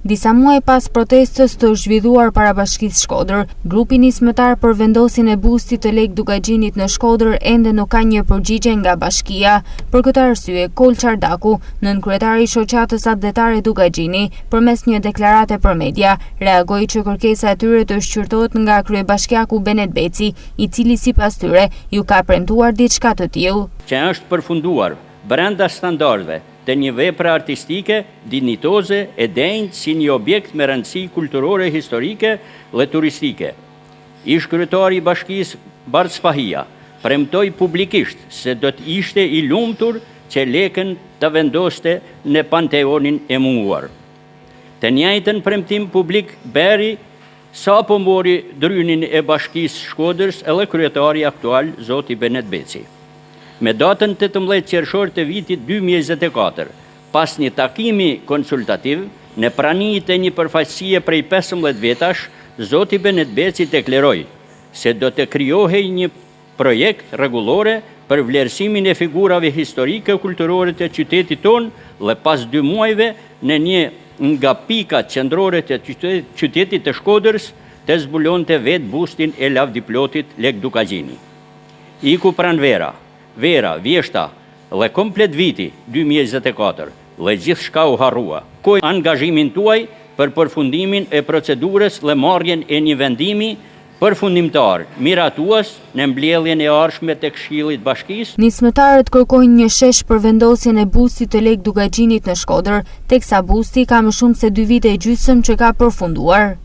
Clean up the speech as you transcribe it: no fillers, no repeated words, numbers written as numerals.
Disa muaj pas protestës të zhvilluar para Bashkisë Shkodër, grupi nismëtar për vendosjen e bustit të Lek Dugaxhinit në Shkodër ende nuk ka një përgjigje nga bashkia. Për këtë arsye, Kol Çardaku, nënkryetari i shoqatës abdetare Dugaxhini, përmes një deklarate për media, reagoi që kërkesa e tyre të shqyrtohet nga kryebashkiaku Benet Beci, i cili sipas tyre ju ka premtuar diçka të tillë. Që është përfunduar brenda standardeve të një vepre artistike, dinjitoze e denjtë si një objekt me rëndësi kulturore, historike dhe turistike. Ish-kryetari i bashkisë Bart Spahia premtoi publikisht se do të ishte i lumtur që Lekën të vendoste në Panteonin e munguar. Të njëjtën premtim publik Beri sapo mori drynin e bashkisë Shkodrës edhe kryetari aktual zoti Benet Beci. Me datën 18 qershor të vitit 2024, pas një takimi konsultativ, në prani të një përfaqësie prej 15 vetash, zoti Benet Beci deklaroi se do të krijohej një projekt rregullore për vlerësimin e figurave historike kulturore të qytetit ton dhe pas 2 muajve në një nga pikat qendrore të qytetit të Shkodrës të zbulonte vetë bustin e lavdiplotit Lek Dugaxhini. Iku pranvera, vera, vjeshta dhe komplet viti 2024 dhe gjithçka u harrua. Ku angazhimin tuaj për përfundimin e procedurës dhe marrjen e një vendimi përfundimtar, miratues në mbledhjen e ardhshme të Këshillit Bashkisë. Nismëtarët kërkojnë një shesh për vendosjen e bustit të Lek Dugaxhinit në Shkodër, teksa busti ka më shumë se 2 vite e gjysmë që ka përfunduar.